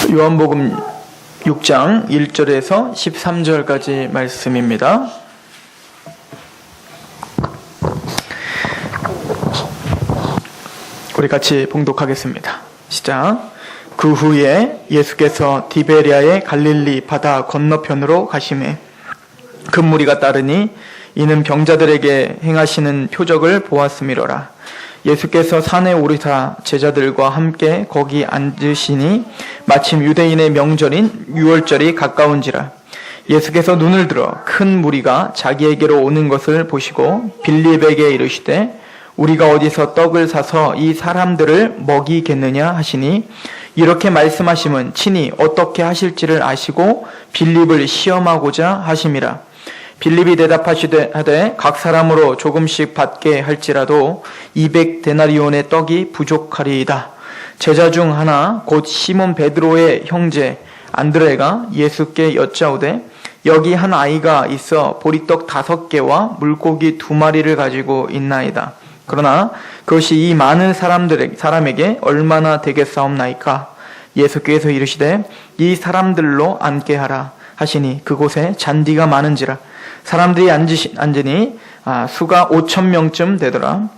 요한복음 6장 1절에서 13절까지 말씀입니다. 우리 같이 봉독하겠습니다. 시작. 그 후에 예수께서 디베리아의 갈릴리 바다 건너편으로 가시매 그 무리가 따르니 이는 병자들에게 행하시는 표적을 보았음이로라. 예수께서 산에 오르사 제자들과 함께 거기 앉으시니 마침 유대인의 명절인 유월절이 가까운지라. 예수께서 눈을 들어 큰 무리가 자기에게로 오는 것을 보시고 빌립에게 이르시되 우리가 어디서 떡을 사서 이 사람들을 먹이겠느냐 하시니 이렇게 말씀하심은 친히 어떻게 하실지를 아시고 빌립을 시험하고자 하심이라. 빌립이 대답하시되 하되 각 사람으로 조금씩 받게 할지라도 200데나리온의 떡이 부족하리이다. 제자 중 하나 곧 시몬 베드로의 형제 안드레가 예수께 여짜오되 여기 한 아이가 있어 보리떡 5개와 물고기 2마리를 가지고 있나이다. 그러나 그것이 이 많은 사람에게 얼마나 되겠사옵나이까? 예수께서 이르시되 이 사람들로 앉게 하라 하시니 그곳에 잔디가 많은지라. 사람들이 앉으니 수가 5,000명쯤 되더라.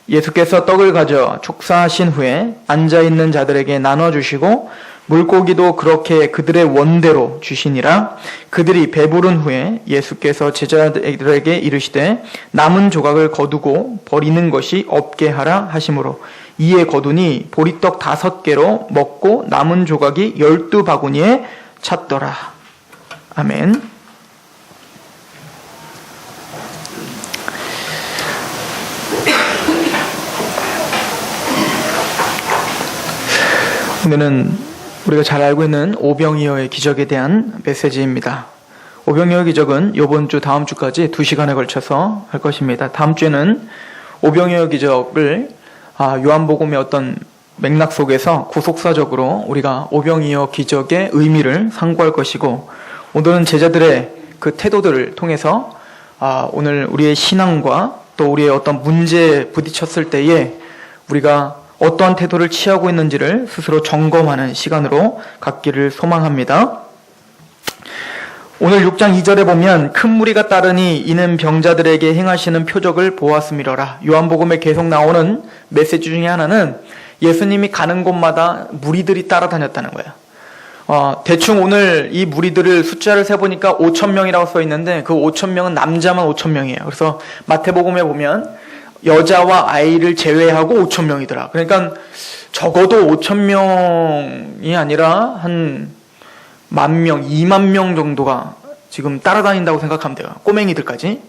예수께서 떡을 가져 축사하신 후에 앉아있는 자들에게 나눠주시고 물고기도 그렇게 그들의 원대로 주시니라. 그들이 배부른 후에 예수께서 제자들에게 이르시되 남은 조각을 거두고 버리는 것이 없게 하라 하시므로 이에 거두니 보리떡 5개로 먹고 남은 조각이 12바구니에 찼더라. 아멘. 오늘은 우리가 잘 알고 있는 오병이어의 기적에 대한 메시지입니다. 오병이어 기적은 이번 주 다음 주까지 2시간에 걸쳐서 할 것입니다. 다음 주에는 오병이어 기적을 요한복음의 어떤 맥락 속에서 구속사적으로 우리가 오병이어 기적의 의미를 상고할 것이고, 오늘은 제자들의 그 태도들을 통해서 오늘 우리의 신앙과 또 우리의 어떤 문제에 부딪혔을 때에 우리가 어떠한 태도를 취하고 있는지를 스스로 점검하는 시간으로 갖기를 소망합니다. 오늘 6장 2절에 보면 큰 무리가 따르니 이는 병자들에게 행하시는 표적을 보았음이로라. 요한복음에 계속 나오는 메시지 중에 하나는 예수님이 가는 곳마다 무리들이 따라다녔다는 거예요. 대충 오늘 이 무리들을 숫자를 세보니까 5,000명이라고 써 있는데 그 5,000명은 남자만 5,000명이에요. 그래서 마태복음에 보면 여자와 아이를 제외하고 5,000명이더라. 그러니까 적어도 5,000명이 아니라 한 10,000명, 20,000명 정도가 지금 따라다닌다고 생각하면 돼요. 꼬맹이들까지.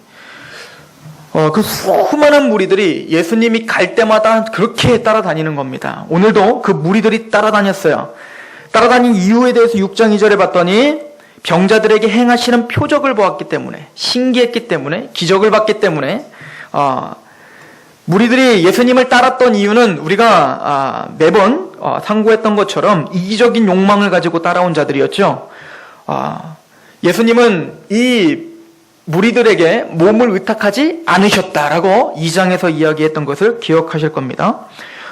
그 수많은 무리들이 예수님이 갈 때마다 그렇게 따라다니는 겁니다. 오늘도 그 무리들이 따라다녔어요. 따라다닌 이유에 대해서 6장 2절에 봤더니 병자들에게 행하시는 표적을 보았기 때문에, 신기했기 때문에, 기적을 봤기 때문에 무리들이 예수님을 따랐던 이유는 우리가 매번 상고했던 것처럼 이기적인 욕망을 가지고 따라온 자들이었죠. 예수님은 이 무리들에게 몸을 의탁하지 않으셨다라고 2장에서 이야기했던 것을 기억하실 겁니다.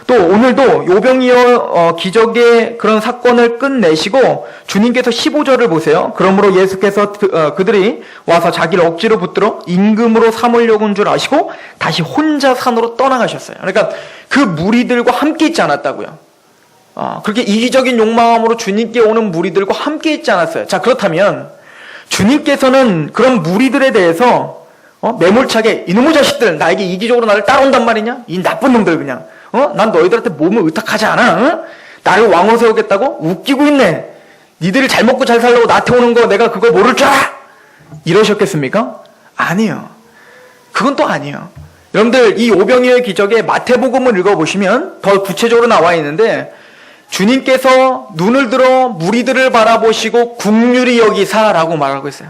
또 오늘도 오병이어 기적의 그런 사건을 끝내시고 주님께서 15절을 보세요. 그러므로 예수께서 그들이 와서 자기를 억지로 붙들어 임금으로 삼으려고 한 줄 아시고 다시 혼자 산으로 떠나가셨어요. 그러니까 그 무리들과 함께 있지 않았다고요. 그렇게 이기적인 욕망함으로 주님께 오는 무리들과 함께 있지 않았어요. 자, 그렇다면 주님께서는 그런 무리들에 대해서 매몰차게 이놈의 자식들 나에게 이기적으로 나를 따라온단 말이냐? 이 나쁜 놈들 그냥 난 너희들한테 몸을 의탁하지 않아. 나를 왕으로 세우겠다고? 웃기고 있네. 니들이 잘 먹고 잘 살려고 나한테 오는 거 내가 그거 모를 줄 알아? 이러셨겠습니까? 아니에요. 그건 또 아니에요. 여러분들 이 오병이어의 기적에 마태복음을 읽어보시면 더 구체적으로 나와 있는데 주님께서 눈을 들어 무리들을 바라보시고 긍휼히 여기사라고 말하고 있어요.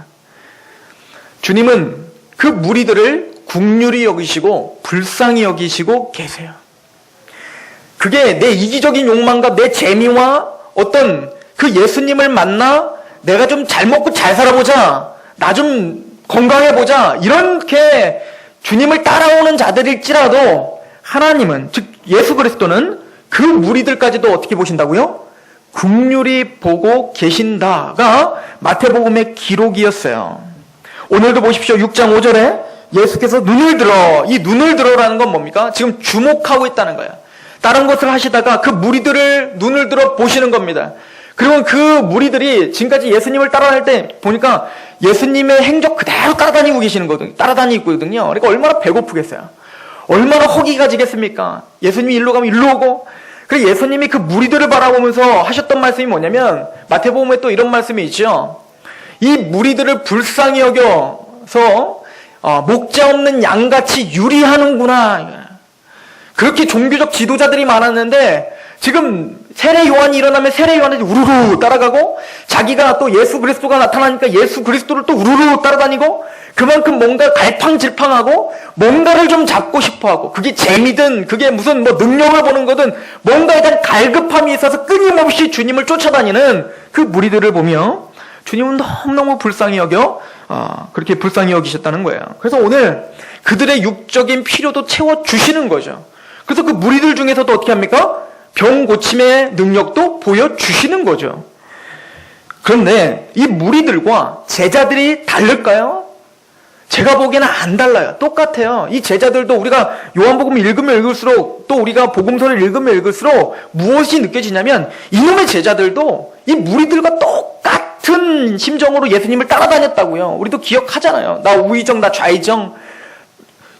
주님은 그 무리들을 긍휼히 여기시고 불쌍히 여기시고 계세요. 그게 내 이기적인 욕망과 내 재미와 어떤 그 예수님을 만나 내가 좀 잘 먹고 잘 살아보자, 나 좀 건강해보자, 이렇게 주님을 따라오는 자들일지라도 하나님은, 즉 예수 그리스도는 그 무리들까지도 어떻게 보신다고요? 긍휼히 보고 계신다가 마태복음의 기록이었어요. 오늘도 보십시오. 6장 5절에 예수께서 눈을 들어, 이 눈을 들어라는 건 뭡니까? 지금 주목하고 있다는 거예요. 다른 것을 하시다가 그 무리들을 눈을 들어 보시는 겁니다. 그리고 그 무리들이 지금까지 예수님을 따라다닐 때 보니까 예수님의 행적 그대로 따라다니고 계시는 거거든요. 따라다니고 있거든요. 그러니까 얼마나 배고프겠어요. 얼마나 허기가 지겠습니까? 예수님이 일로 가면 일로 오고. 그리고 예수님이 그 무리들을 바라보면서 하셨던 말씀이 뭐냐면 마태복음에 또 이런 말씀이 있죠. 이 무리들을 불쌍히 여겨서 목자 없는 양같이 유리하는구나. 그렇게 종교적 지도자들이 많았는데 지금 세례 요한이 일어나면 세례 요한이 우르르 따라가고 자기가 또 예수 그리스도가 나타나니까 예수 그리스도를 또 우르르 따라다니고 그만큼 뭔가 갈팡질팡하고 뭔가를 좀 잡고 싶어하고 그게 재미든 그게 무슨 뭐 능력을 보는 거든 뭔가에 대한 갈급함이 있어서 끊임없이 주님을 쫓아다니는 그 무리들을 보며 주님은 너무너무 불쌍히 여겨 그렇게 불쌍히 여기셨다는 거예요. 그래서 오늘 그들의 육적인 필요도 채워주시는 거죠. 그래서 그 무리들 중에서도 어떻게 합니까? 병 고침의 능력도 보여주시는 거죠. 그런데 이 무리들과 제자들이 다를까요? 제가 보기에는 안 달라요. 똑같아요. 이 제자들도 우리가 요한복음을 읽으면 읽을수록 또 우리가 복음서를 읽으면 읽을수록 무엇이 느껴지냐면 이놈의 제자들도 이 무리들과 똑같은 심정으로 예수님을 따라다녔다고요. 우리도 기억하잖아요. 나 우의정, 나 좌의정.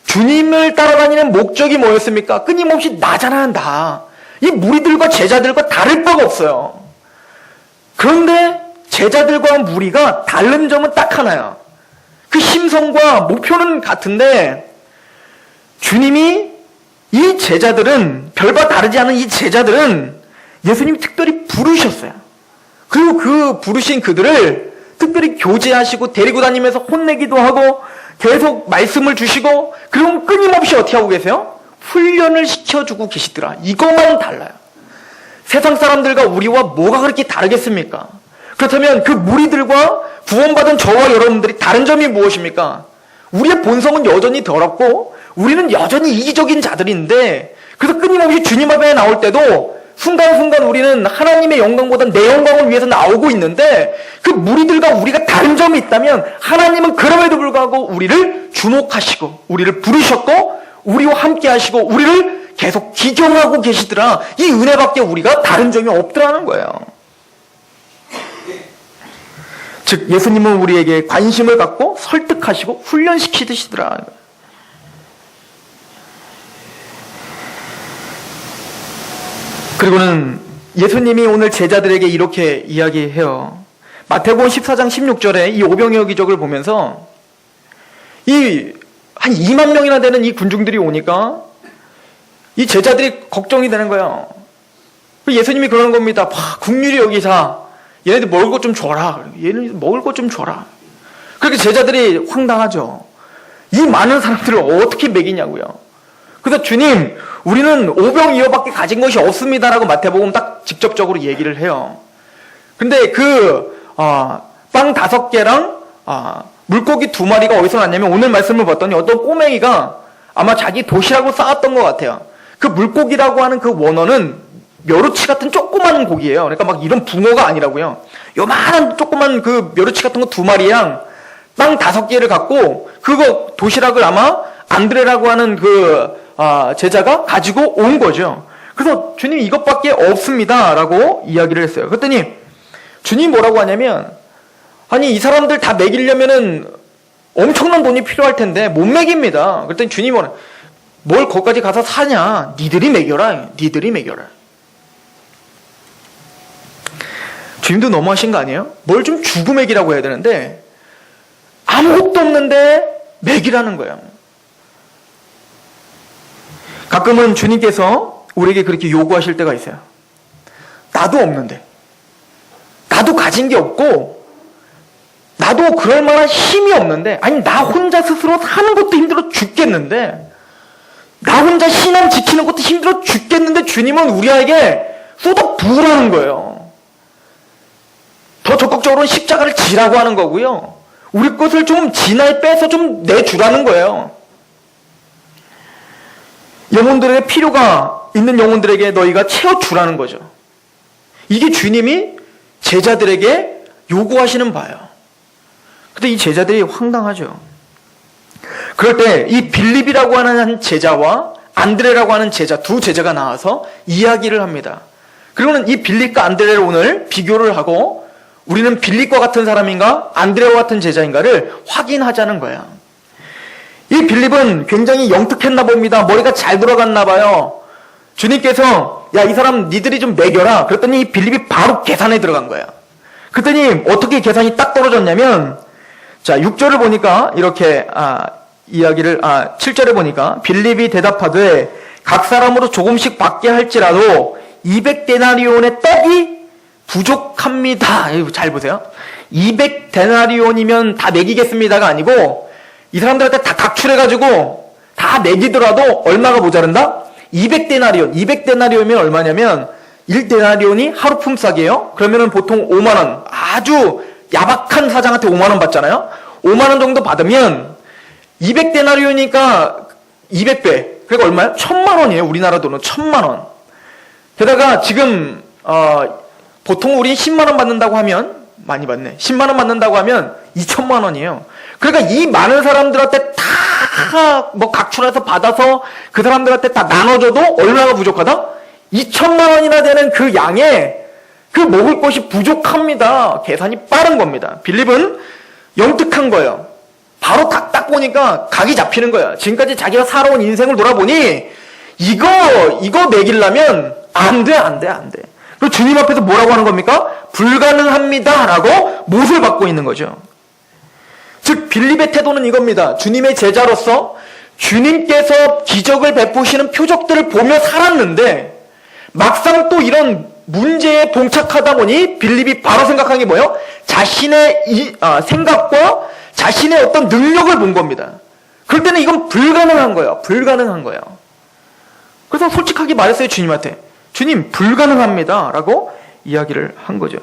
주님을 따라다니는 목적이 뭐였습니까? 끊임없이 나잖아, 나. 이 무리들과 제자들과 다를 바가 없어요. 그런데 제자들과 무리가 다른 점은 딱 하나야. 그 심성과 목표는 같은데 주님이 이 제자들은 별바 다르지 않은 이 제자들은 예수님이 특별히 부르셨어요. 그리고 그 부르신 그들을 특별히 교제하시고 데리고 다니면서 혼내기도 하고 계속 말씀을 주시고 그리고 끊임없이 어떻게 하고 계세요? 훈련을 시켜주고 계시더라. 이것만 달라요. 세상 사람들과 우리와 뭐가 그렇게 다르겠습니까? 그렇다면 그 무리들과 구원받은 저와 여러분들이 다른 점이 무엇입니까? 우리의 본성은 여전히 더럽고 우리는 여전히 이기적인 자들인데 그래서 끊임없이 주님 앞에 나올 때도 순간순간 우리는 하나님의 영광보다 내 영광을 위해서 나오고 있는데 그 무리들과 우리가 다른 점이 있다면 하나님은 그럼에도 불구하고 우리를 주목하시고 우리를 부르셨고 우리와 함께 하시고 우리를 계속 기경하고 계시더라. 이 은혜밖에 우리가 다른 점이 없더라는 거예요. 즉 예수님은 우리에게 관심을 갖고 설득하시고 훈련시키시더라. 그리고는 예수님이 오늘 제자들에게 이렇게 이야기해요. 마태복음 14장 16절에 이 오병이어 기적을 보면서 한 2만 명이나 되는 이 군중들이 오니까 이 제자들이 걱정이 되는 거예요. 예수님이 그러는 겁니다. 긍휼히 여기사 얘네들 먹을 것 좀 줘라. 얘네들 먹을 것 좀 줘라. 그렇게 제자들이 황당하죠. 이 많은 사람들을 어떻게 먹이냐고요. 그래서 주님, 우리는 오병이어밖에 가진 것이 없습니다라고 마태복음 딱 직접적으로 얘기를 해요. 근데 빵 5개랑 물고기 2마리가 어디서 났냐면 오늘 말씀을 봤더니 어떤 꼬맹이가 아마 자기 도시락으로 쌓았던 것 같아요. 그 물고기라고 하는 그 원어는 멸우치 같은 조그만 고기예요. 그러니까 막 이런 붕어가 아니라고요. 요만한 조그만 그 멸우치 같은 거 2마리랑 빵 5개를 갖고 그거 도시락을 아마 안드레라고 하는 제자가 가지고 온 거죠. 그래서 주님 이것밖에 없습니다라고 이야기를 했어요. 그랬더니 주님이 뭐라고 하냐면 아니 이 사람들 다 먹이려면은 엄청난 돈이 필요할 텐데 못 먹입니다. 그랬더니 주님이 뭘 거기까지 가서 사냐? 니들이 먹여라. 니들이 먹여라. 주님도 너무하신 거 아니에요? 뭘 좀 주고 먹이라고 해야 되는데 아무것도 없는데 먹이라는 거예요. 가끔은 주님께서 우리에게 그렇게 요구하실 때가 있어요. 나도 없는데 나도 가진 게 없고 나도 그럴 만한 힘이 없는데 아니 나 혼자 스스로 사는 것도 힘들어 죽겠는데 나 혼자 신앙 지키는 것도 힘들어 죽겠는데 주님은 우리에게 쏟아 부으라는 거예요. 더 적극적으로는 십자가를 지라고 하는 거고요. 우리 것을 좀 진하게 빼서 좀 내주라는 거예요. 영혼들의 필요가 있는 영혼들에게 너희가 채워주라는 거죠. 이게 주님이 제자들에게 요구하시는 바예요. 근데 이 제자들이 황당하죠. 그럴 때 이 빌립이라고 하는 제자와 안드레라고 하는 제자, 두 제자가 나와서 이야기를 합니다. 그리고는 이 빌립과 안드레를 오늘 비교를 하고 우리는 빌립과 같은 사람인가 안드레와 같은 제자인가를 확인하자는 거야. 이 빌립은 굉장히 영특했나 봅니다. 머리가 잘 돌아갔나 봐요. 주님께서 야, 이 사람 니들이 좀 먹여라. 그랬더니 이 빌립이 바로 계산에 들어간 거야. 그랬더니 어떻게 계산이 딱 떨어졌냐면, 자, 6절을 보니까 이렇게 이야기를 7절에 보니까 빌립이 대답하되 각 사람으로 조금씩 받게 할지라도 200데나리온의 떡이 부족합니다. 잘 보세요. 200데나리온이면 다 먹이겠습니다가 아니고 이 사람들한테 다 각출해가지고 다 먹이더라도 얼마가 모자른다? 200데나리온. 200데나리온이면 얼마냐면 1데나리온이 하루 품삯이에요. 그러면은 보통 5만 원. 아주 야박한 사장한테 5만 원 받잖아요. 5만 원 정도 받으면 200데나리온이니까 200배. 그러니까 얼마예요? 1000만 원이에요. 우리나라 돈은 1000만 원. 게다가 지금 보통 우리 10만 원 받는다고 하면 많이 받네. 10만 원 받는다고 하면 2천만 원이에요. 그러니까 이 많은 사람들한테 다 뭐 각출해서 받아서 그 사람들한테 다 나눠줘도 얼마가 부족하다? 2천만 원이나 되는 그 양에 그 먹을 것이 부족합니다. 계산이 빠른 겁니다. 빌립은 영특한 거예요. 바로 딱 보니까 각이 잡히는 거야. 지금까지 자기가 살아온 인생을 돌아보니 이거 먹이려면 안 돼. 그리고 주님 앞에서 뭐라고 하는 겁니까? 불가능합니다 라고 못을 받고 있는 거죠. 즉 빌립의 태도는 이겁니다. 주님의 제자로서 주님께서 기적을 베푸시는 표적들을 보며 살았는데 막상 또 이런 문제에 봉착하다 보니 빌립이 바로 생각한 게 뭐예요? 자신의 생각과 자신의 어떤 능력을 본 겁니다. 그럴 때는 이건 불가능한 거예요. 불가능한 거예요. 그래서 솔직하게 말했어요. 주님한테. 주님 불가능합니다 라고 이야기를 한 거죠.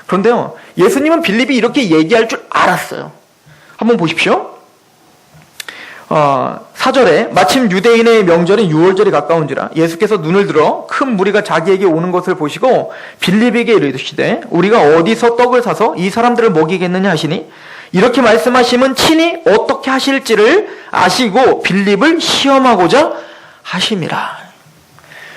그런데요, 예수님은 빌립이 이렇게 얘기할 줄 알았어요. 한번 보십시오. 4절에 마침 유대인의 명절인 유월절이 가까운지라 예수께서 눈을 들어 큰 무리가 자기에게 오는 것을 보시고 빌립에게 이르시되 우리가 어디서 떡을 사서 이 사람들을 먹이겠느냐 하시니 이렇게 말씀하시면 친히 어떻게 하실지를 아시고 빌립을 시험하고자 하심이라.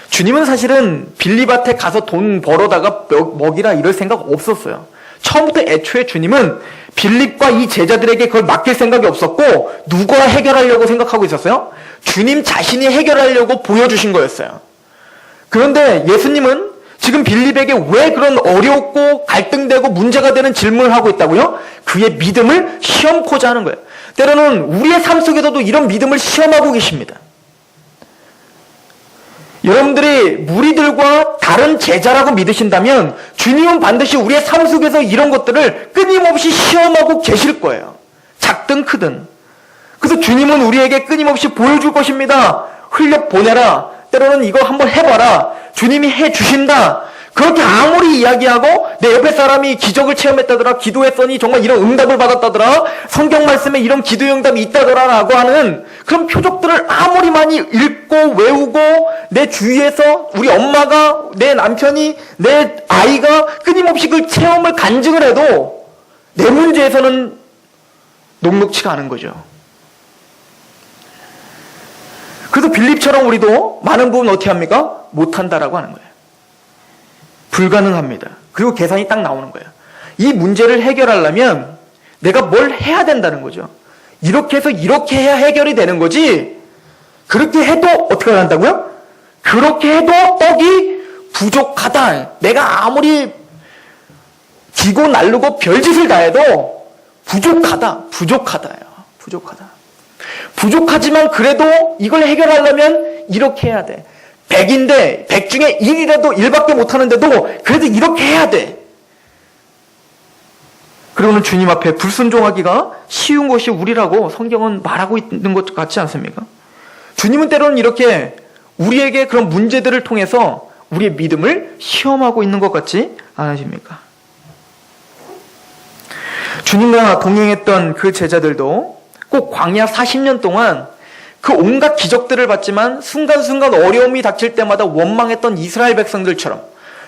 주님은 사실은 빌립한테 가서 돈 벌어다가 먹이라 이럴 생각 없었어요. 처음부터 애초에 주님은 빌립과 이 제자들에게 그걸 맡길 생각이 없었고 누가 해결하려고 생각하고 있었어요? 주님 자신이 해결하려고 보여주신 거였어요. 그런데 예수님은 지금 빌립에게 왜 그런 어렵고 갈등되고 문제가 되는 질문을 하고 있다고요? 그의 믿음을 시험코자 하는 거예요. 때로는 우리의 삶 속에서도 이런 믿음을 시험하고 계십니다. 여러분들이 무리들과 다른 제자라고 믿으신다면 주님은 반드시 우리의 삶 속에서 이런 것들을 끊임없이 시험하고 계실 거예요. 작든 크든. 그래서 주님은 우리에게 끊임없이 보여줄 것입니다. 흘려 보내라. 때로는 이거 한번 해봐라. 주님이 해주신다. 그렇게 아무리 이야기하고 내 옆에 사람이 기적을 체험했다더라, 기도했더니 정말 이런 응답을 받았다더라, 성경 말씀에 이런 기도의 응답이 있다더라 라고 하는 그런 표적들을 아무리 많이 읽고 외우고 내 주위에서 우리 엄마가, 내 남편이, 내 아이가 끊임없이 그 체험을 간증을 해도 내 문제에서는 녹록치가 않은 거죠. 그래서 빌립처럼 우리도 많은 부분 어떻게 합니까? 못한다라고 하는 거예요. 불가능합니다. 그리고 계산이 딱 나오는 거예요. 이 문제를 해결하려면 내가 뭘 해야 된다는 거죠. 이렇게 해서 이렇게 해야 해결이 되는 거지, 그렇게 해도 어떻게 한다고요? 그렇게 해도 떡이 부족하다. 내가 아무리 기고 날르고 별짓을 다 해도 부족하다예요. 부족하지만 그래도 이걸 해결하려면 이렇게 해야 돼. 100인데 100 중에 1이라도 1밖에 못하는데도 그래도 이렇게 해야 돼. 그러고는 주님 앞에 불순종하기가 쉬운 것이 우리라고 성경은 말하고 있는 것 같지 않습니까? 주님은 때로는 이렇게 우리에게 그런 문제들을 통해서 우리의 믿음을 시험하고 있는 것 같지 않으십니까? 주님과 동행했던 그 제자들도 꼭 광야 40년 동안 그 온갖 기적들을 봤지만 순간순간 어려움이 닥칠 때마다 원망했던 이스라엘 백성들처럼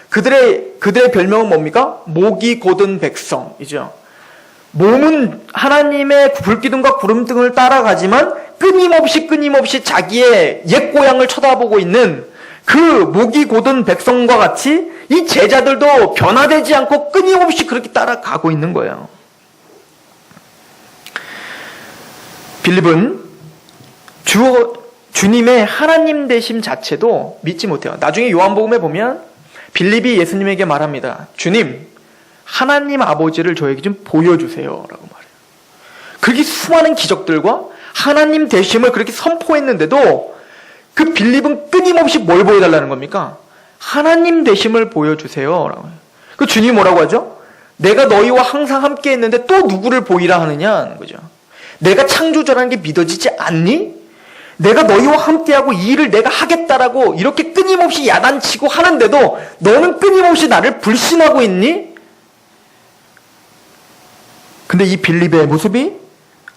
그들의 별명은 뭡니까? 목이 곧은 백성이죠. 몸은 하나님의 불기둥과 구름등을 따라가지만 끊임없이 자기의 옛 고향을 쳐다보고 있는 그 목이 곧은 백성과 같이 이 제자들도 변화되지 않고 끊임없이 그렇게 따라가고 있는 거예요. 빌립은 주님의 하나님 되심 자체도 믿지 못해요. 나중에 요한복음에 보면 빌립이 예수님에게 말합니다. 주님, 하나님 아버지를 저에게 좀 보여주세요 라고 말해요. 그렇게 수많은 기적들과 하나님 되심을 그렇게 선포했는데도 그 빌립은 끊임없이 뭘 보여달라는 겁니까? 하나님 되심을 보여주세요 라고 해요. 그 주님이 뭐라고 하죠? 내가 너희와 항상 함께 했는데 또 누구를 보이라 하느냐는 거죠. 내가 창조자라는 게 믿어지지 않니? 내가 너희와 함께하고 이 일을 내가 하겠다라고 이렇게 끊임없이 야단치고 하는데도 너는 끊임없이 나를 불신하고 있니? 근데 이 빌립의 모습이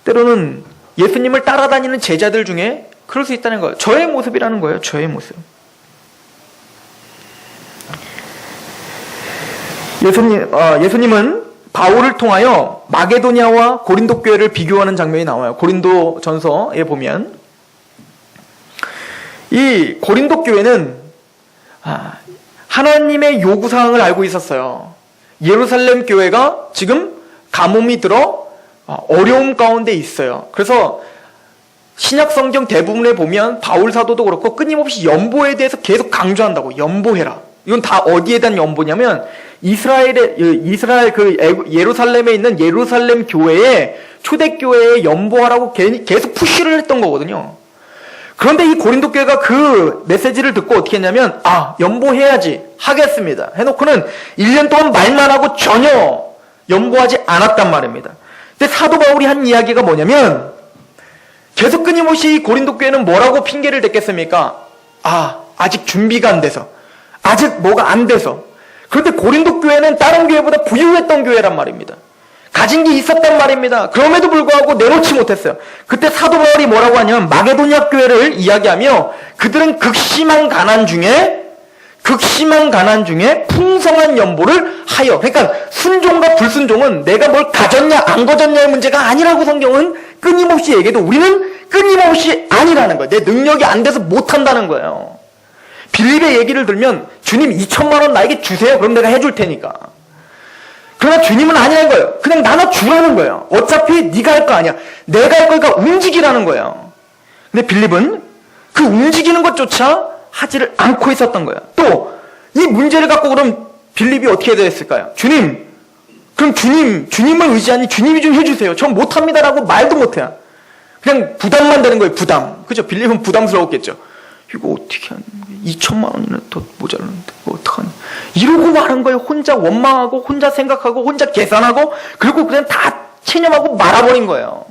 때로는 예수님을 따라다니는 제자들 중에 그럴 수 있다는 거예요. 저의 모습이라는 거예요. 저의 모습. 예수님은 바울을 통하여 마게도냐와 고린도 교회를 비교하는 장면이 나와요. 고린도 전서에 보면 이 고린도 교회는 하나님의 요구사항을 알고 있었어요. 예루살렘 교회가 지금 가뭄이 들어 어려움 가운데 있어요. 그래서 신약성경 대부분에 보면 바울 사도도 그렇고 끊임없이 연보에 대해서 계속 강조한다고. 연보해라. 이건 다 어디에 대한 연보냐면 이스라엘 예루살렘에 있는 예루살렘 교회에 초대교회에 연보하라고 계속 푸시를 했던 거거든요. 그런데 이 고린도 교회가 그 메시지를 듣고 어떻게 했냐면 연보해야지 하겠습니다 해놓고는 1년 동안 말만 하고 전혀 연보하지 않았단 말입니다. 근데 사도 바울이 한 이야기가 뭐냐면 계속 끊임없이 고린도 교회는 뭐라고 핑계를 댔겠습니까? 아직 준비가 안 돼서, 아직 뭐가 안 돼서. 그런데 고린도 교회는 다른 교회보다 부유했던 교회란 말입니다. 가진 게 있었단 말입니다. 그럼에도 불구하고 내놓지 못했어요. 그때 사도 바울이 뭐라고 하냐면 마게도냐 교회를 이야기하며 그들은 극심한 가난 중에 풍성한 연보를 하여. 그러니까 순종과 불순종은 내가 뭘 가졌냐 안 가졌냐의 문제가 아니라고 성경은 끊임없이 얘기해도 우리는 끊임없이 아니라는 거예요. 내 능력이 안 돼서 못한다는 거예요. 빌립의 얘기를 들면 주님 2천만 원 나에게 주세요. 그럼 내가 해줄 테니까. 그러나 주님은 아니라는 거예요. 그냥 나눠 주라는 거예요. 어차피 네가 할 거 아니야. 내가 할 거니까 움직이라는 거예요. 근데 빌립은 그 움직이는 것조차 하지를 않고 있었던 거예요. 또 이 문제를 갖고 그럼 빌립이 어떻게 해야 됐을까요? 주님, 그럼 주님을 의지하니 주님이 좀 해주세요. 전 못합니다라고 말도 못해요. 그냥 부담만 되는 거예요. 부담. 그죠? 빌립은 부담스러웠겠죠. 이거 어떻게 하는 거야? 2천만 원이나 더 모자라는데 어떡하니? 이러고 말한 거예요. 혼자 원망하고 혼자 생각하고 혼자 계산하고 그리고 그냥 다 체념하고 말아버린 거예요.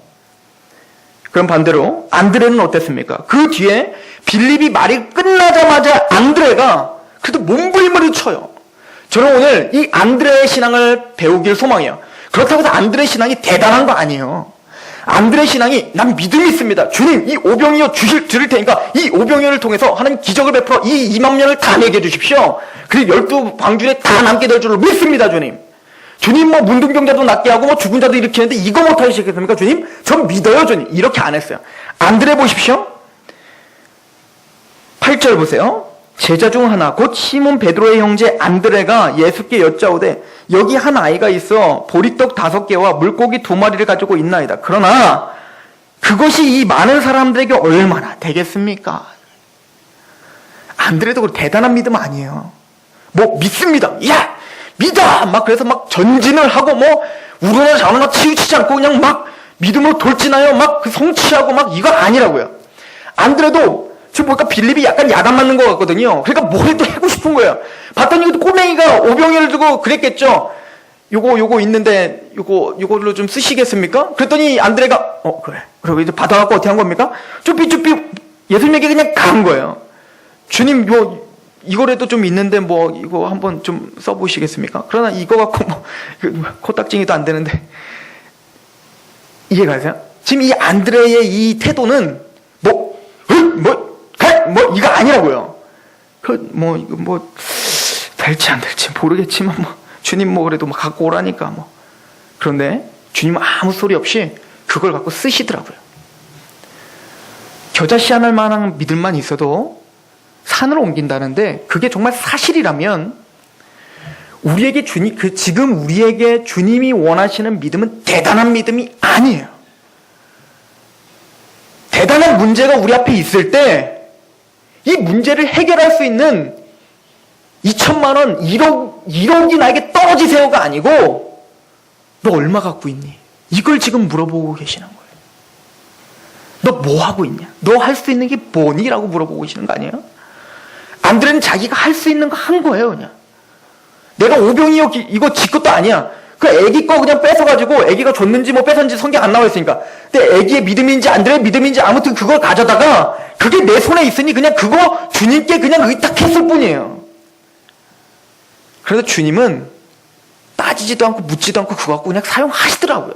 그럼 반대로 안드레는 어땠습니까? 그 뒤에 빌립이 말이 끝나자마자 안드레가 그래도 몸부림을 쳐요. 저는 오늘 이 안드레의 신앙을 배우길 소망해요. 그렇다고 해서 안드레의 신앙이 대단한 거 아니에요. 안드레의 신앙이 난 믿음이 있습니다. 주님 이 오병이어 드릴 테니까 이 오병이어를 통해서 하나님 기적을 베풀어 이 2만 명을 다 내게 해주십시오. 그리고 12방주에 다 남게 될 줄을 믿습니다. 주님 뭐 문둥병자도 낫게 하고 뭐 죽은 자도 일으키는데 이거 못하시겠습니까 주님? 전 믿어요 주님. 이렇게 안 했어요. 안드레 보십시오. 8절 보세요. 제자 중 하나 곧 시몬 베드로의 형제 안드레가 예수께 여짜오되 여기 한 아이가 있어 보리떡 5개와 물고기 2마리를 가지고 있나이다. 그러나 그것이 이 많은 사람들에게 얼마나 되겠습니까? 안드레도 대단한 믿음 아니에요. 뭐 믿습니다. 야 믿어! 막 그래서 막 전진을 하고 뭐 우러나 좌우나 치우치지 않고 그냥 막 믿음으로 돌진하여 막 그 성취하고 막 이거 아니라고요. 안드레도 지금 보니까 빌립이 약간 야단 맞는 것 같거든요. 그러니까 뭘 해도 하고 싶은 거예요. 봤더니 이것도 꼬맹이가 오병이어를 두고 그랬겠죠. 요거 있는데 요걸로 좀 쓰시겠습니까? 그랬더니 안드레가 그래. 그리고 이제 받아갖고 어떻게 한 겁니까? 쭈삐쭈삐 예수님에게 그냥 간 거예요. 주님 이거라도 좀 있는데 뭐 이거 한번 좀 써보시겠습니까? 그러나 이거 갖고 뭐 코딱지기도 안 되는데 이해가 가세요? 지금 이 안드레의 이 태도는 이거 아니라고요. 될지 안 될지 모르겠지만 주님 그래도 갖고 오라니까 그런데 주님은 아무 소리 없이 그걸 갖고 쓰시더라고요. 겨자씨앗을 만한 믿음만 있어도 산을 옮긴다는데 그게 정말 사실이라면 우리에게 지금 우리에게 주님이 원하시는 믿음은 대단한 믿음이 아니에요. 대단한 문제가 우리 앞에 있을 때 이 문제를 해결할 수 있는 2천만 원, 1억이 나에게 떨어지세요가 아니고 너 얼마 갖고 있니? 이걸 지금 물어보고 계시는 거예요. 너 뭐 하고 있냐? 너 할 수 있는 게 뭐니? 라고 물어보고 계시는 거 아니에요? 안드레는 자기가 할 수 있는 거 한 거예요, 그냥. 내가 오병이어 이거 지 것도 아니야. 그 애기 거 그냥 뺏어가지고 애기가 줬는지 뺏었는지 성경 안 나와 있으니까. 근데 애기의 믿음인지 안드레의 믿음인지 아무튼 그걸 가져다가 그게 내 손에 있으니 그냥 그거 주님께 그냥 의탁했을 뿐이에요. 그래서 주님은 따지지도 않고 묻지도 않고 그거 갖고 그냥 사용하시더라고요.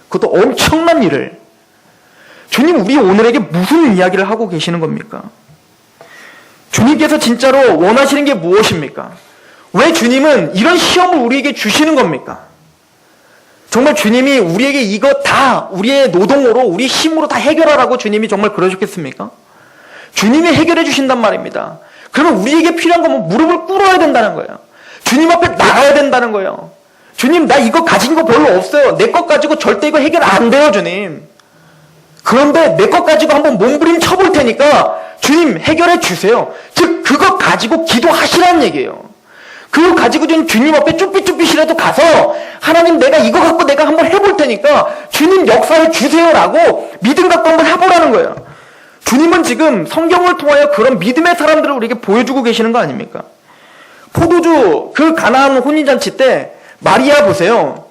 그것도 엄청난 일을. 주님 우리 오늘에게 무슨 이야기를 하고 계시는 겁니까? 주님께서 진짜로 원하시는 게 무엇입니까? 왜 주님은 이런 시험을 우리에게 주시는 겁니까? 정말 주님이 우리에게 이거 다 우리의 노동으로 우리 힘으로 다 해결하라고 주님이 정말 그러셨겠습니까? 주님이 해결해 주신단 말입니다. 그러면 우리에게 필요한 건 무릎을 꿇어야 된다는 거예요. 주님 앞에 나가야 된다는 거예요. 주님 나 이거 가진 거 별로 없어요. 내 것 가지고 절대 이거 해결 안 돼요 주님. 그런데 내 것 가지고 한번 몸부림 쳐볼 테니까 주님 해결해 주세요. 즉 그거 가지고 기도하시라는 얘기예요. 그거 가지고 좀 주님 앞에 쭈삣쭈삣이라도 가서 하나님 내가 이거 갖고 내가 한번 해볼 테니까 주님 역사해 주세요라고 믿음 갖고 한번 해보라는 거예요. 주님은 지금 성경을 통하여 그런 믿음의 사람들을 우리에게 보여주고 계시는 거 아닙니까? 포도주 그 가나안 혼인잔치 때 마리아 보세요.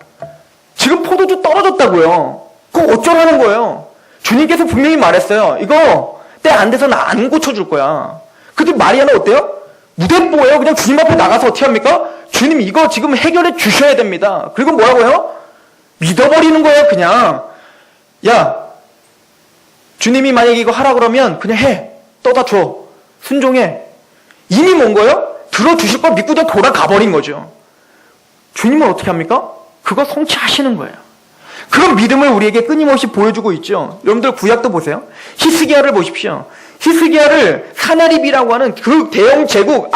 지금 포도주 떨어졌다고요. 그거 어쩌라는 거예요? 주님께서 분명히 말했어요. 이거 때 안 돼서는 안 고쳐줄 거야. 근데 마리아는 어때요? 무대뽀예요. 그냥 주님 앞에 나가서 어떻게 합니까? 주님 이거 지금 해결해 주셔야 됩니다. 그리고 뭐라고요? 믿어버리는 거예요. 그냥 야 주님이 만약에 이거 하라 그러면 그냥 해. 떠다 줘. 순종해. 이미 뭔 거예요? 들어주실 거 믿고 그냥 돌아가 버린 거죠. 주님은 어떻게 합니까? 그거 성취하시는 거예요. 그런 믿음을 우리에게 끊임없이 보여주고 있죠. 여러분들 구약도 보세요. 히스기야를 보십시오. 히스기야를 사나립이라고 하는 그 대형 제국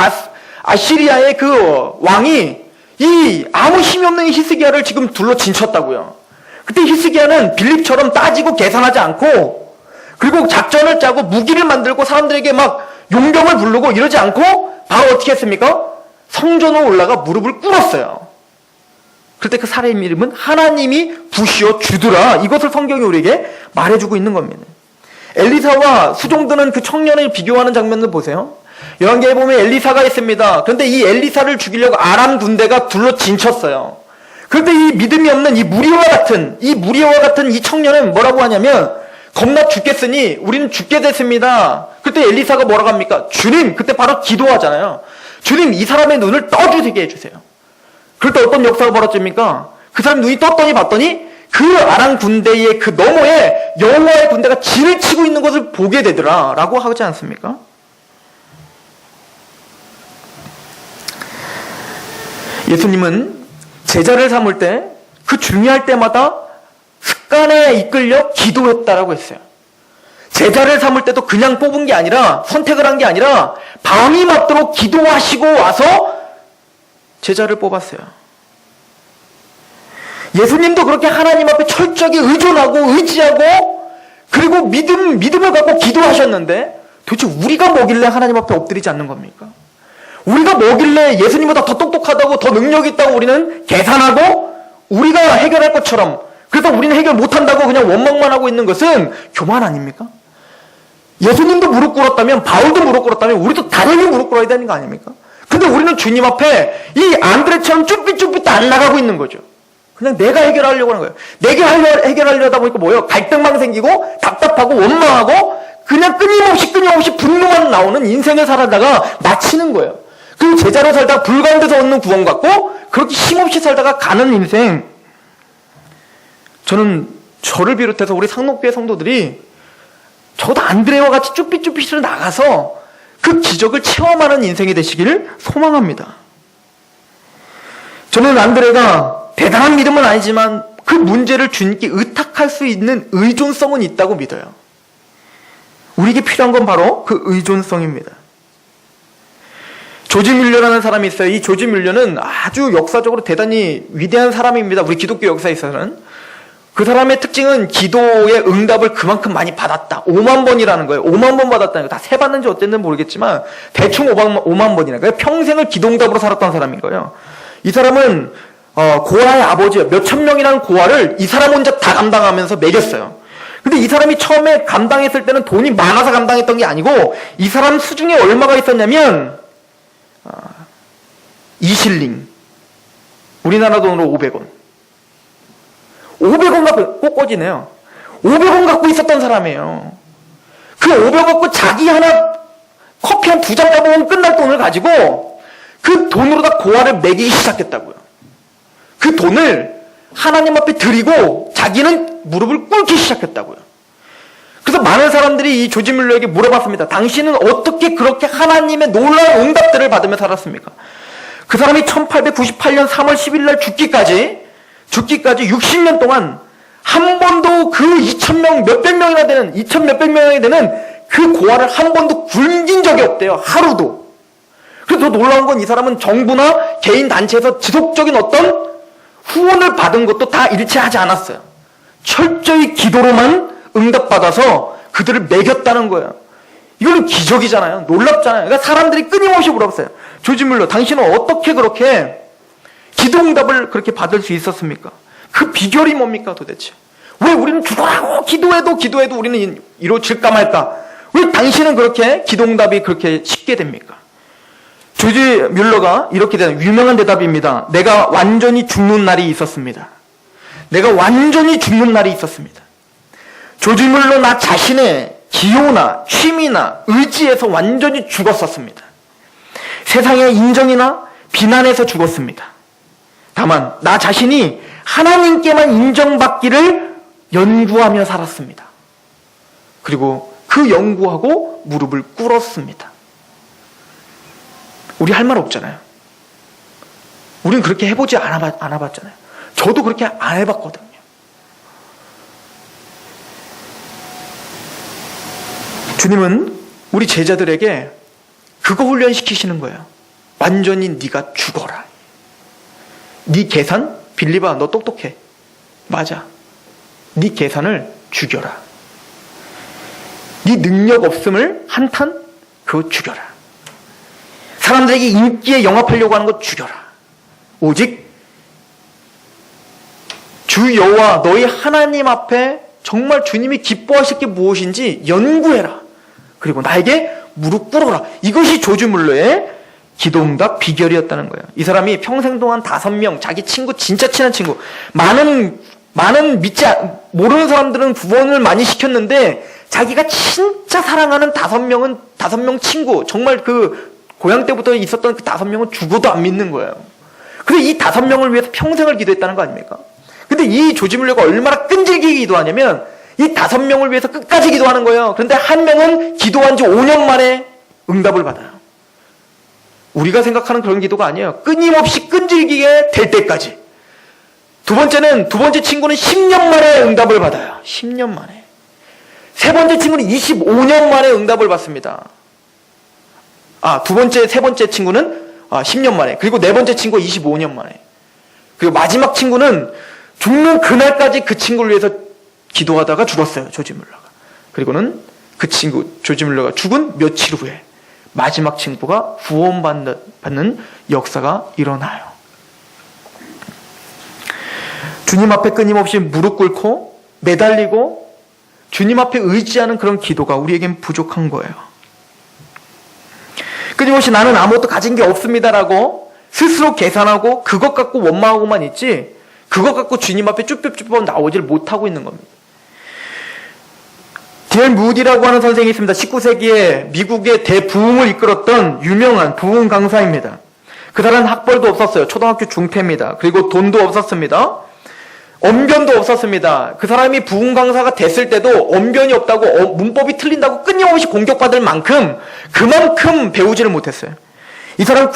아시리아의 그 왕이 이 아무 힘이 없는 히스기야를 지금 둘러 진쳤다고요. 그때 히스기야는 빌립처럼 따지고 계산하지 않고 그리고 작전을 짜고 무기를 만들고 사람들에게 막 용병을 부르고 이러지 않고 바로 어떻게 했습니까? 성전으로 올라가 무릎을 꿇었어요. 그때 그 사람의 이름은 하나님이 부시어 주더라. 이것을 성경이 우리에게 말해주고 있는 겁니다. 엘리사와 수종드는 그 청년을 비교하는 장면을 보세요. 열왕기에 보면 엘리사가 있습니다. 그런데 이 엘리사를 죽이려고 아람 군대가 둘러 진쳤어요. 그런데 이 믿음이 없는 이 무리와 같은 이 청년은 뭐라고 하냐면 겁나 죽겠으니 우리는 죽게 됐습니다. 그때 엘리사가 뭐라고 합니까? 주님, 그때 바로 기도하잖아요. 주님, 이 사람의 눈을 떠주게 해주세요. 그럴 때 어떤 역사가 벌어집니까? 그 사람 눈이 떴더니 봤더니 그 아람 군대의 그 너머에 여호와의 군대가 진을 치고 있는 것을 보게 되더라 라고 하지 않습니까? 예수님은 제자를 삼을 때 그 중요할 때마다 습관에 이끌려 기도했다라고 했어요. 제자를 삼을 때도 그냥 뽑은 게 아니라 선택을 한 게 아니라 밤이 맞도록 기도하시고 와서 제자를 뽑았어요. 예수님도 그렇게 하나님 앞에 철저하게 의존하고 의지하고 그리고 믿음을 갖고 기도하셨는데 도대체 우리가 뭐길래 하나님 앞에 엎드리지 않는 겁니까? 우리가 뭐길래 예수님보다 더 똑똑하다고 더 능력이 있다고 우리는 계산하고 우리가 해결할 것처럼 그래서 우리는 해결 못한다고 그냥 원망만 하고 있는 것은 교만 아닙니까? 예수님도 무릎 꿇었다면 바울도 무릎 꿇었다면 우리도 당연히 무릎 꿇어야 되는 거 아닙니까? 근데 우리는 주님 앞에 이 안드레처럼 쭈삣쭈삣 안 나가고 있는 거죠. 그냥 내가 해결하려고 하는 거예요. 내가 해결하려다 보니까 뭐예요? 갈등만 생기고 답답하고 원망하고 그냥 끊임없이 분노만 나오는 인생을 살다가 마치는 거예요. 그 제자로 살다가 불가운데서 얻는 구원 같고 그렇게 힘없이 살다가 가는 인생. 저는 저를 비롯해서 우리 상록교회 성도들이 저도 안드레와 같이 쭈삣쭈삣으로 나가서 그 기적을 체험하는 인생이 되시기를 소망합니다. 저는 안드레가 대단한 믿음은 아니지만 그 문제를 주님께 의탁할 수 있는 의존성은 있다고 믿어요. 우리에게 필요한 건 바로 그 의존성입니다. 조지 뮬러라는 사람이 있어요. 이 조지 뮬러는 아주 역사적으로 대단히 위대한 사람입니다. 우리 기독교 역사에 있어서는. 그 사람의 특징은 기도의 응답을 그만큼 많이 받았다. 5만 번이라는 거예요. 5만 번 받았다는 거. 다 세봤는지 어쨌는지 모르겠지만 대충 5만 번이나. 그러니까 평생을 기도 응답으로 살았던 사람인 거예요. 이 사람은 고아의 아버지예요. 몇천 명이라는 고아를 이 사람 혼자 다 감당하면서 먹였어요. 근데 이 사람이 처음에 감당했을 때는 돈이 많아서 감당했던 게 아니고 이 사람 수중에 얼마가 있었냐면 2실링. 우리나라 돈으로 500원. 500원 갖고 꼬꼬지네요. 500원 갖고 있었던 사람이에요. 그 500원 갖고 자기 하나 커피 한 2잔 따먹으면 끝날 돈을 가지고 그 돈으로 다 고아를 먹이기 시작했다고요. 그 돈을 하나님 앞에 드리고 자기는 무릎을 꿇기 시작했다고요. 그래서 많은 사람들이 이 조지 뮬러에게 물어봤습니다. 당신은 어떻게 그렇게 하나님의 놀라운 응답들을 받으며 살았습니까? 그 사람이 1898년 3월 10일 날 죽기까지 60년 동안 한 번도 그 2,000명 몇백 명이나 되는 2,000 몇백 명이 되는 그 고아를 한 번도 굶긴 적이 없대요. 하루도. 그래서 더 놀라운 건 이 사람은 정부나 개인 단체에서 지속적인 어떤 후원을 받은 것도 다 일치하지 않았어요. 철저히 기도로만 응답받아서 그들을 먹였다는 거예요. 이거는 기적이잖아요. 놀랍잖아요. 그러니까 사람들이 끊임없이 물어봤어요. 조지 뮬러, 당신은 어떻게 그렇게 기도 응답을 그렇게 받을 수 있었습니까? 그 비결이 뭡니까 도대체? 왜 우리는 죽어라고 기도해도 우리는 이루어질까 말까? 왜 당신은 그렇게 기도 응답이 그렇게 쉽게 됩니까? 조지 뮬러가 이렇게 되는 유명한 대답입니다. 내가 완전히 죽는 날이 있었습니다. 조지 뮬러 나 자신의 기호나 취미나 의지에서 완전히 죽었었습니다. 세상의 인정이나 비난에서 죽었습니다. 다만 나 자신이 하나님께만 인정받기를 연구하며 살았습니다. 그리고 그 연구하고 무릎을 꿇었습니다. 우리 할 말 없잖아요. 우리는 그렇게 해보지 않아봤잖아요. 저도 그렇게 안 해봤거든요. 주님은 우리 제자들에게 그거 훈련시키시는 거예요. 완전히 네가 죽어라. 네 계산? 빌리바 너 똑똑해. 맞아. 네 계산을 죽여라. 네 능력 없음을 한탄? 그거 죽여라. 사람들에게 인기에 영합하려고 하는 거 죽여라. 오직 주 여호와 너희 하나님 앞에 정말 주님이 기뻐하실 게 무엇인지 연구해라. 그리고 나에게 무릎 꿇어라. 이것이 조지 뮬러의 기도응답 비결이었다는 거예요. 이 사람이 평생 동안 5명, 자기 친구, 진짜 친한 친구, 많은 모르는 사람들은 구원을 많이 시켰는데 자기가 진짜 사랑하는 5명 친구, 정말 그 고향 때부터 있었던 그 5명은 죽어도 안 믿는 거예요. 근데 이 5명을 위해서 평생을 기도했다는 거 아닙니까? 근데 이 조지 뮬러가 얼마나 끈질기게 기도하냐면 이 5명을 위해서 끝까지 기도하는 거예요. 그런데 한 명은 기도한 지 5년 만에 응답을 받아요. 우리가 생각하는 그런 기도가 아니에요. 끊임없이 끈질기게 될 때까지. 두 번째 친구는 10년 만에 응답을 받아요. 10년 만에. 세 번째 친구는 25년 만에 응답을 받습니다. 세 번째 친구는 10년 만에. 그리고 네 번째 친구가 25년 만에. 그리고 마지막 친구는 죽는 그날까지 그 친구를 위해서 기도하다가 죽었어요. 조지 뮬러가. 그리고는 그 친구, 조지 뮬러가 죽은 며칠 후에 마지막 친구가 구원받는 역사가 일어나요. 주님 앞에 끊임없이 무릎 꿇고 매달리고 주님 앞에 의지하는 그런 기도가 우리에겐 부족한 거예요. 끊임없이 나는 아무것도 가진 게 없습니다라고 스스로 계산하고 그것 갖고 원망하고만 있지 그것 갖고 주님 앞에 쭈뼛쭈뼛 나오지를 못하고 있는 겁니다. 딜 무디라고 하는 선생이 있습니다. 19세기에 미국의 대부흥을 이끌었던 유명한 부흥 강사입니다. 그 사람은 학벌도 없었어요. 초등학교 중퇴입니다. 그리고 돈도 없었습니다. 언변도 없었습니다. 그 사람이 부흥 강사가 됐을 때도 언변이 없다고 문법이 틀린다고 끊임없이 공격받을 만큼 그만큼 배우지를 못했어요. 이 사람은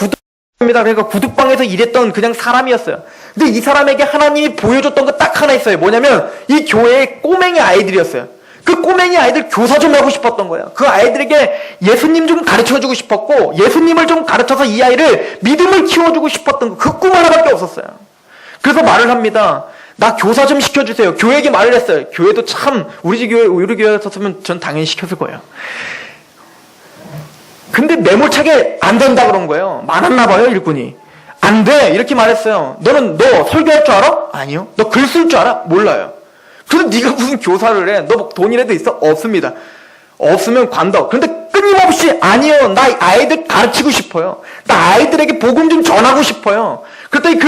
입니다. 그러니까 구두방에서 일했던 그냥 사람이었어요. 근데 이 사람에게 하나님이 보여줬던 거 딱 하나 있어요. 뭐냐면 이 교회의 꼬맹이 아이들이었어요. 그 꼬맹이 아이들 교사 좀 하고 싶었던 거예요. 그 아이들에게 예수님 좀 가르쳐주고 싶었고 예수님을 좀 가르쳐서 이 아이를 믿음을 키워주고 싶었던 거, 그 꿈 하나밖에 없었어요. 그래서 말을 합니다. 나 교사 좀 시켜주세요. 교회에게 말을 했어요. 교회도 참 우리 교회였었으면 전 당연히 시켰을 거예요. 근데 매몰차게 안 된다 그런 거예요. 많았나 봐요, 일꾼이. 안 돼! 이렇게 말했어요. 너 설교할 줄 알아? 아니요. 너 글 쓸 줄 알아? 몰라요. 그래서 네가 무슨 교사를 해? 너 돈이라도 있어? 없습니다. 없으면 관둬. 그런데 끊임없이 아니요. 나 아이들 가르치고 싶어요. 나 아이들에게 복음 좀 전하고 싶어요. 그랬더니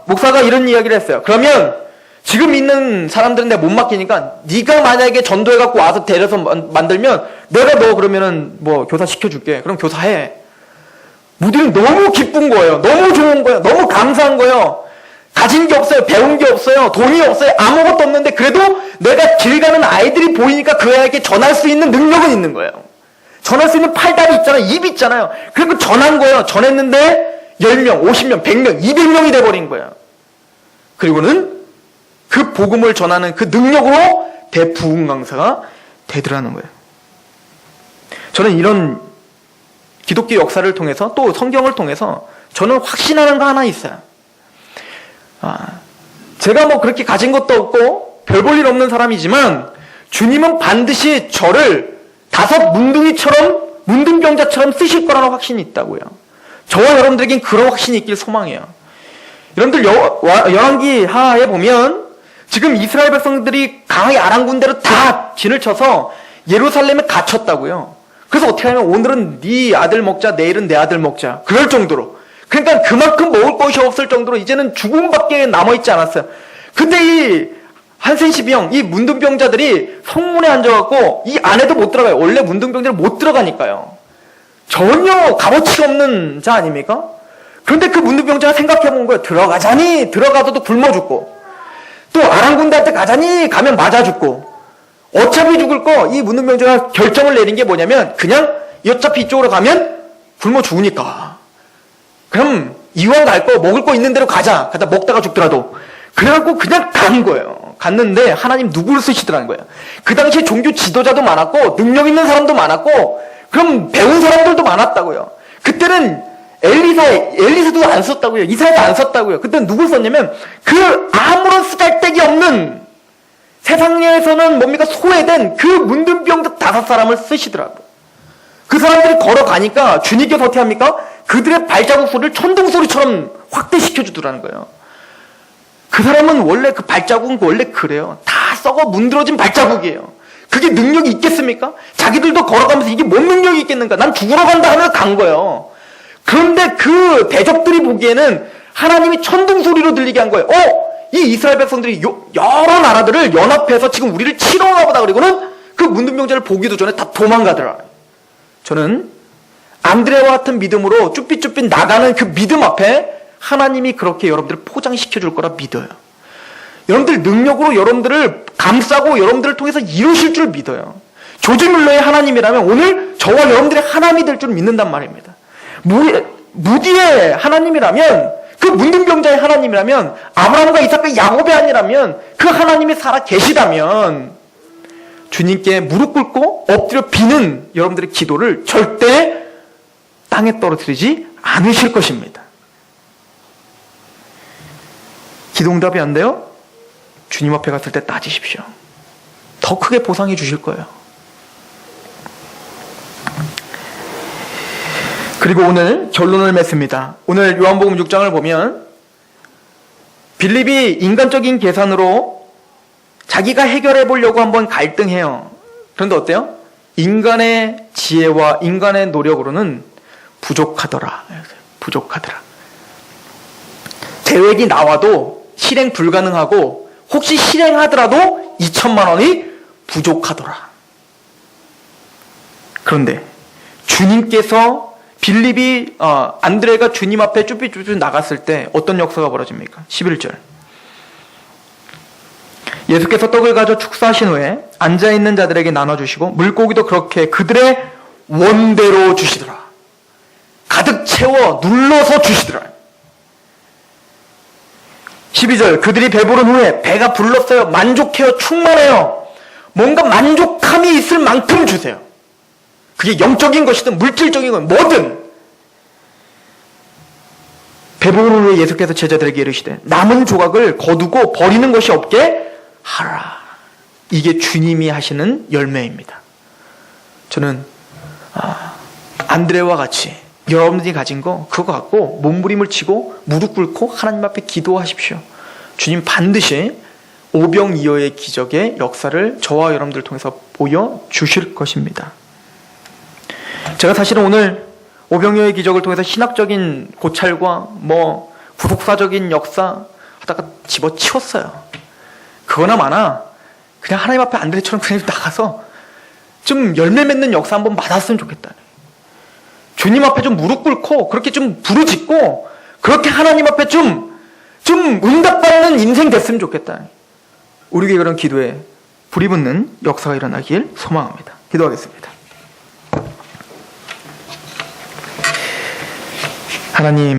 목사가 이런 이야기를 했어요. 그러면 지금 있는 사람들은 내가 못 맡기니까 네가 만약에 전도해갖고 와서 데려서 만들면 내가 너 그러면은 뭐 교사 시켜줄게. 그럼 교사해. 무디는 너무 기쁜 거예요. 너무 좋은 거예요. 너무 감사한 거예요. 가진 게 없어요. 배운 게 없어요. 돈이 없어요. 아무것도 없는데 그래도 내가 길 가는 아이들이 보이니까 그 아이에게 전할 수 있는 능력은 있는 거예요. 전할 수 있는 팔다리 있잖아요. 입 있잖아요. 그리고 전한 거예요. 전했는데 10명, 50명, 100명, 200명이 돼버린 거예요. 그리고는 그 복음을 전하는 그 능력으로 대부흥 강사가 되더라는 거예요. 저는 이런 기독교 역사를 통해서 또 성경을 통해서 저는 확신하는 거 하나 있어요. 제가 뭐 그렇게 가진 것도 없고 별 볼 일 없는 사람이지만 주님은 반드시 저를 5 문둥병자처럼 쓰실 거라는 확신이 있다고요. 저와 여러분들에겐 그런 확신이 있길 소망해요. 여러분들 열왕기 하에 보면 지금 이스라엘 백성들이 강하게 아랑군대로 다 진을 쳐서 예루살렘에 갇혔다고요. 그래서 어떻게 하냐면 오늘은 네 아들 먹자, 내일은 내 아들 먹자. 그럴 정도로. 그러니까 그만큼 먹을 것이 없을 정도로 이제는 죽음밖에 남아있지 않았어요. 근데 이 한센시병, 이 문둥병자들이 성문에 앉아갖고 이 안에도 못 들어가요. 원래 문둥병자는 못 들어가니까요. 전혀 값어치가 없는 자 아닙니까? 그런데 그 문둥병자가 생각해본 거예요. 들어가자니 들어가서도 굶어 죽고 또 아랑군대한테 가자니 가면 맞아 죽고 어차피 죽을 거 이 문둥병자가 결정을 내린 게 뭐냐면 그냥 어차피 이쪽으로 가면 굶어 죽으니까 그럼 이왕 갈 거 먹을 거 있는 대로 가자. 가다 먹다가 죽더라도. 그래갖고 그냥 간 거예요. 갔는데 하나님 누구를 쓰시더라는 거예요. 그 당시에 종교 지도자도 많았고 능력 있는 사람도 많았고 그럼 배운 사람들도 많았다고요. 그때는 엘리사도 안 썼다고요. 이사야도 안 썼다고요. 그때는 누굴 썼냐면 그 아무런 쓰잘데기 없는 세상에서는 뭡니까 소외된 그 문둥병자 5사람을 쓰시더라고요. 그 사람들이 걸어가니까 주님께서 어떻게 합니까? 그들의 발자국 소리를 천둥 소리처럼 확대시켜 주더라는 거예요. 그 사람은 원래 그 발자국은 원래 그래요. 다 썩어 문드러진 발자국이에요. 그게 능력이 있겠습니까? 자기들도 걸어가면서 이게 뭔 능력이 있겠는가? 난 죽으러 간다 하면서 간 거예요. 그런데 그 대적들이 보기에는 하나님이 천둥 소리로 들리게 한 거예요. 이 이스라엘 백성들이 여러 나라들을 연합해서 지금 우리를 치러 오나 보다. 그리고는 그 문둥병자를 보기도 전에 다 도망가더라. 저는 안드레와 같은 믿음으로 쭈삣쭈삣 나가는 그 믿음 앞에 하나님이 그렇게 여러분들을 포장시켜 줄 거라 믿어요. 여러분들 능력으로 여러분들을 감싸고 여러분들을 통해서 이루실 줄 믿어요. 조지 뮬러의 하나님이라면 오늘 저와 여러분들의 하나님이 될 줄 믿는단 말입니다. 무디의 하나님이라면 그 문둥병자의 하나님이라면 아브라함과 이삭과 야곱의 아니라면 그 하나님이 살아 계시다면 주님께 무릎 꿇고 엎드려 비는 여러분들의 기도를 절대 땅에 떨어뜨리지 않으실 것입니다. 기도응답이 안 돼요? 주님 앞에 갔을 때 따지십시오. 더 크게 보상해 주실 거예요. 그리고 오늘 결론을 맺습니다. 오늘 요한복음 6장을 보면 빌립이 인간적인 계산으로 자기가 해결해 보려고 한번 갈등해요. 그런데 어때요? 인간의 지혜와 인간의 노력으로는 부족하더라. 부족하더라. 계획이 나와도 실행 불가능하고 혹시 실행하더라도 2천만 원이 부족하더라. 그런데 주님께서 빌립이 안드레가 주님 앞에 쭈삣쭈삣 나갔을 때 어떤 역사가 벌어집니까? 11절. 예수께서 떡을 가져 축사하신 후에 앉아있는 자들에게 나눠주시고 물고기도 그렇게 그들의 원대로 주시더라. 가득 채워 눌러서 주시더라. 12절 그들이 배부른 후에 배가 불렀어요. 만족해요. 충만해요. 뭔가 만족함이 있을 만큼 주세요. 그게 영적인 것이든 물질적인 건 뭐든. 배부른 후에 예수께서 제자들에게 이르시되 남은 조각을 거두고 버리는 것이 없게 하라. 이게 주님이 하시는 열매입니다. 저는 안드레와 같이 여러분들이 가진 거 그거 갖고 몸부림을 치고 무릎 꿇고 하나님 앞에 기도하십시오. 주님 반드시 오병이어의 기적의 역사를 저와 여러분들을 통해서 보여주실 것입니다. 제가 사실은 오늘 오병이어의 기적을 통해서 신학적인 고찰과 구속사적인 역사 하다가 집어치웠어요. 그거나 마나 그냥 하나님 앞에 안드레처럼 그냥 나가서 좀 열매 맺는 역사 한번 받았으면 좋겠다. 주님 앞에 좀 무릎 꿇고 그렇게 좀 부르짖고 그렇게 하나님 앞에 좀 응답받는 인생 됐으면 좋겠다. 우리에게 그런 기도에 불이 붙는 역사가 일어나길 소망합니다. 기도하겠습니다. 하나님